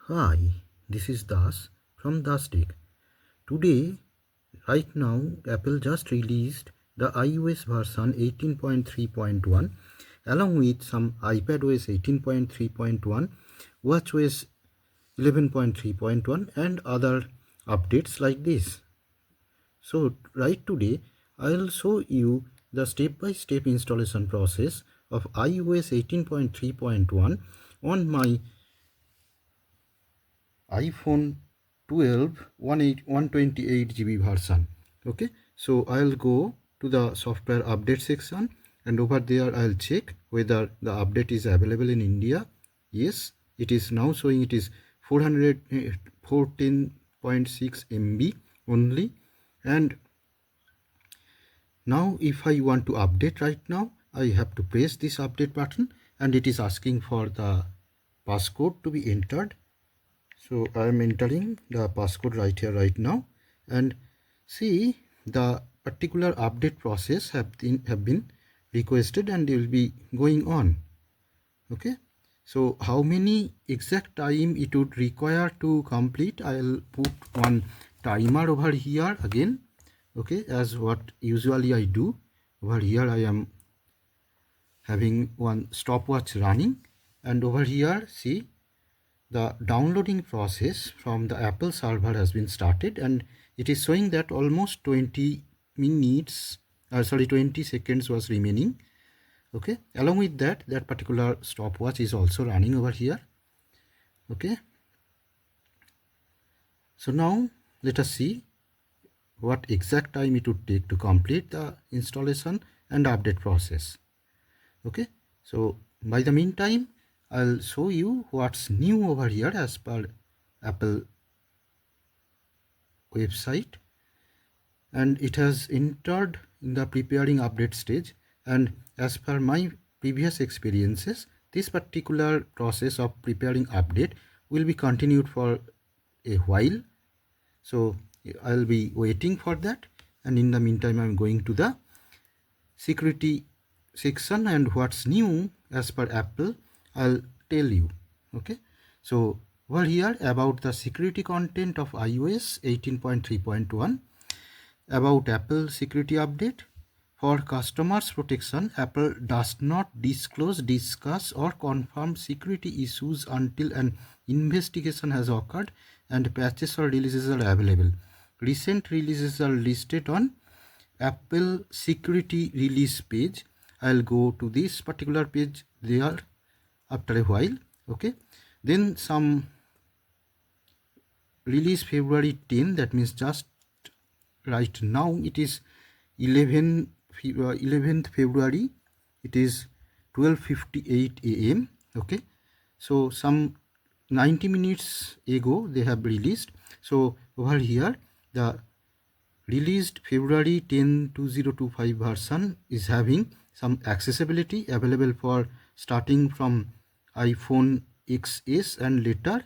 Hi, this is Das from Das Tech. Today, right now, Apple just released the iOS version 18.3.1 along with some iPadOS 18.3.1, watchOS 11.3.1 and other updates like this. So right today, I'll show you the step-by-step installation process of iOS 18.3.1 on my iPhone 12 128 GB version. Okay, so I'll go to the software update section, and over there I'll check whether the update is available in India. Yes, it is now showing it is 414.6 MB only. And now if I want to update right now, I have to press this update button, and it is asking for the passcode to be entered. So I am entering the passcode right here right now, and see the particular update process have been requested and will be going on. Okay, so how many exact time it would require to complete, I'll put one timer over here again. Okay, as what usually I do. Over here I am having one stopwatch running, and over here see the downloading process from the Apple server has been started, and it is showing that almost 20 minutes 20 seconds was remaining. Okay, along with that, that particular stopwatch is also running over here. Okay, so now let us see what exact time it would take to complete the installation and update process. Okay, so by the meantime, I'll show you what's new over here as per Apple website, and it has entered in the preparing update stage. And as per my previous experiences, this particular process of preparing update will be continued for a while, so I'll be waiting for that. And in the meantime, I'm going to the security section, and what's new as per Apple I'll tell you. Okay, so over here about the security content of iOS 18.3.1. About Apple security update. For customers protection, Apple does not disclose, discuss or confirm security issues until an investigation has occurred and patches or releases are available. Recent releases are listed on Apple security release page. I'll go to this particular page there after a while. Okay, then some release February 10, that means just right now it is 11th February, it is 12:58 a.m. Okay, so some 90 minutes ago they have released. So over here the released February 10 2025 version is having some accessibility available for starting from iPhone XS and later.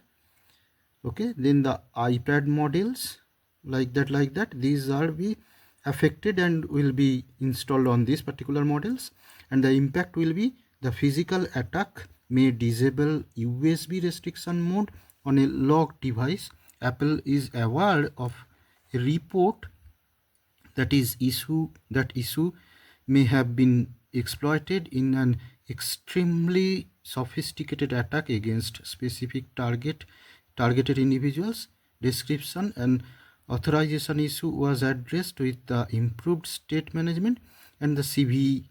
Okay, then the iPad models like that these are be affected and will be installed on these particular models, and the impact will be the physical attack may disable USB restriction mode on a locked device. Apple is aware of a report that issue may have been exploited in an extremely sophisticated attack against specific targeted individuals. Description and authorization issue was addressed with the improved state management and the CV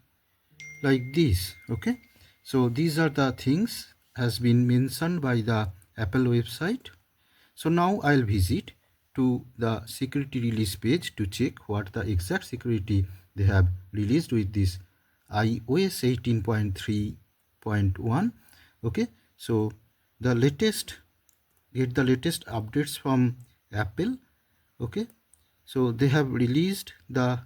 like this. Okay, so these are the things has been mentioned by the Apple website. So now I'll visit to the security release page to check what the exact security they have released with this iOS 18.3.1. Okay, so the latest updates from Apple. Okay, so they have released the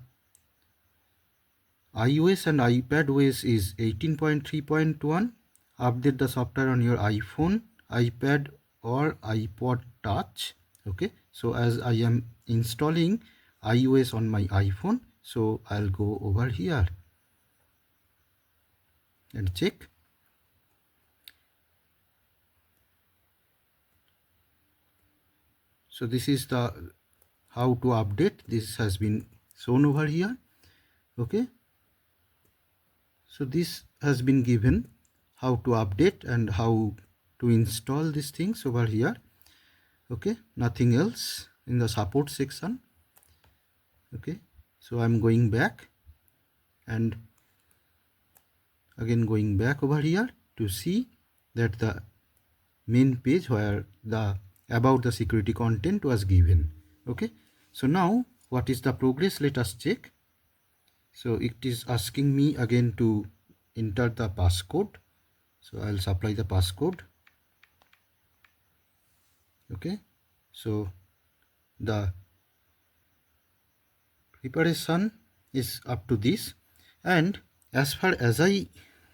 iOS and iPadOS is 18.3.1. Update the software on your iPhone, iPad or iPod Touch. Okay, so as I am installing iOS on my iPhone, so I'll go over here and check. So this is the how to update. This has been shown over here. Okay, so this has been given how to update and how to install these things over here. Okay, nothing else in the support section. Okay, so I'm going back and again going back over here to see that the main page where the about the security content was given. Okay, so now what is the progress? Let us check. So it is asking me again to enter the passcode, so I'll supply the passcode. Okay, so the preparation is up to this, and as far as I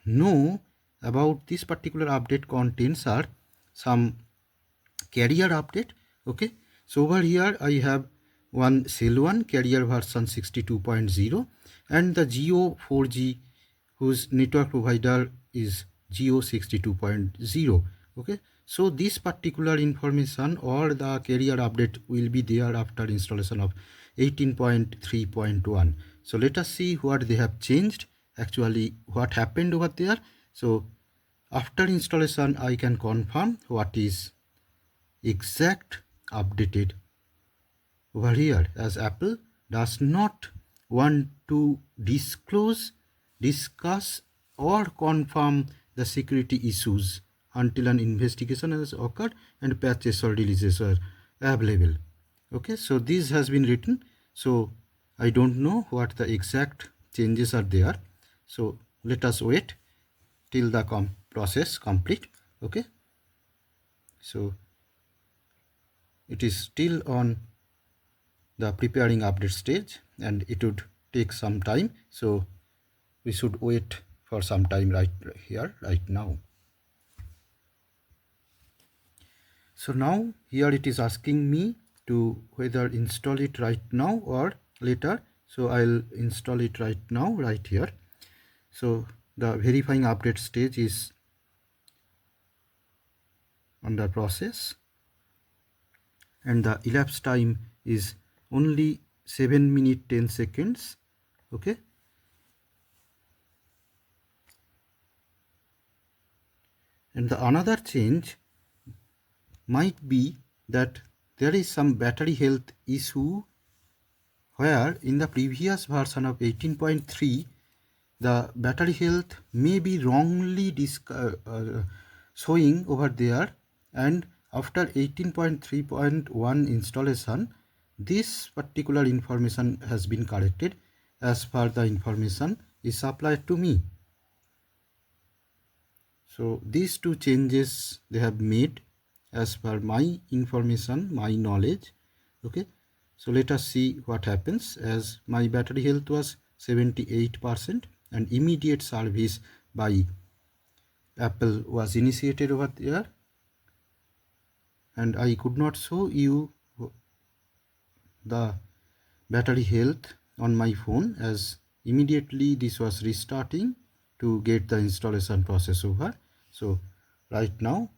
know about this particular update contains are some carrier update. Okay, so over here I have one cell 1 carrier version 62.0 and the Geo 4G whose network provider is Geo 62.0. okay, so this particular information or the carrier update will be there after installation of 18.3.1. so let us see what they have changed, actually what happened over there. So after installation I can confirm what is exact updated over here, as Apple does not want to discuss or confirm the security issues until an investigation has occurred and patches or releases are available. Okay, so this has been written, so I don't know what the exact changes are there. So let us wait till the process complete. Okay, so it is still on the preparing update stage and it would take some time, so we should wait for some time right here right now. So now here it is asking me to whether install it right now or later, so I'll install it right now right here. So the verifying update stage is under process and the elapsed time is only 7 minutes 10 seconds. Okay, and the another change might be that there is some battery health issue where in the previous version of 18.3 the battery health may be wrongly showing over there, and after 18.3.1 installation this particular information has been corrected as per the information is supplied to me. So these two changes they have made as per my information, my knowledge. Okay, so let us see what happens, as my battery health was 78% and immediate service by Apple was initiated over there, and I could not show you the battery health on my phone as immediately this was restarting to get the installation process over. So right now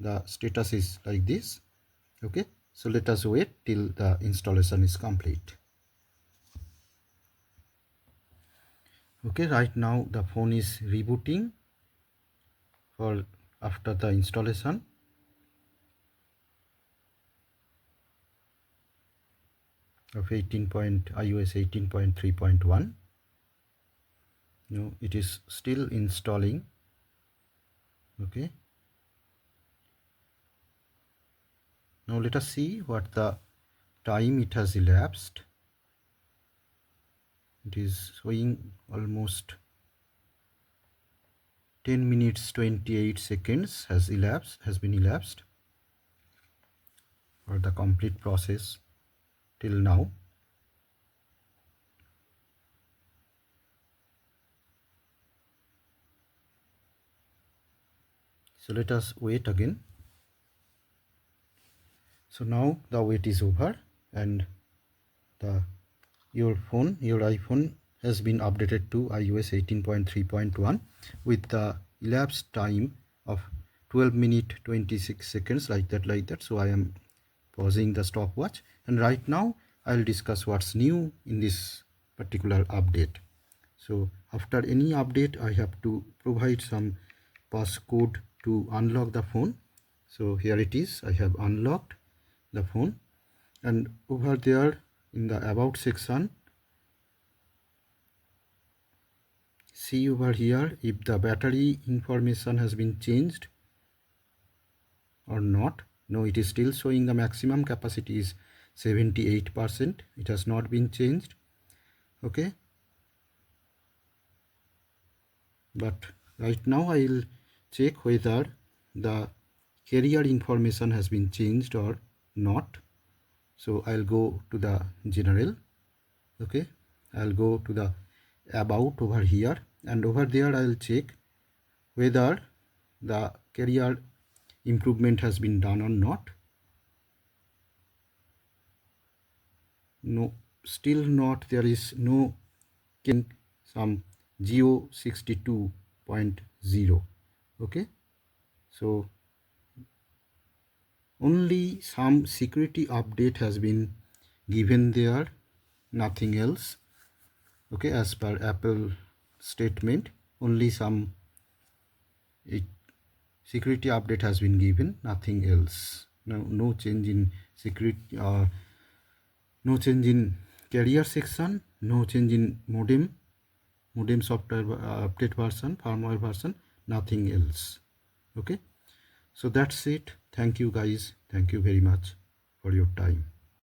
the status is like this. Okay, so let us wait till the installation is complete. Okay, right now the phone is rebooting for after the installation. Of iOS 18.3.1. No, it is still installing. Okay, now let us see what the time it has elapsed. It is showing almost 10 minutes 28 seconds has been elapsed for the complete process till now. So let us wait again. So now the wait is over and your iPhone has been updated to iOS 18.3.1 with the elapsed time of 12 minutes 26 seconds like that. So I am pausing the stopwatch. And right now I'll discuss what's new in this particular update. So after any update, I have to provide some passcode to unlock the phone. So here it is. I have unlocked the phone, and over there in the about section, see over here if the battery information has been changed or not. No, it is still showing the maximum capacity is 78%. It has not been changed. Okay, but right now I will check whether the carrier information has been changed or not. So I'll go to the general. Okay, I'll go to the about over here, and over there I'll check whether the carrier improvement has been done or not. No, still not. There is no some Geo 62.0. okay, so only some security update has been given there, nothing else. Okay, as per Apple statement, only some security update has been given, nothing else. No change in security, no change in carrier section, no change in modem software update version, firmware version, nothing else. Okay, so that's it. Thank you guys, thank you very much for your time.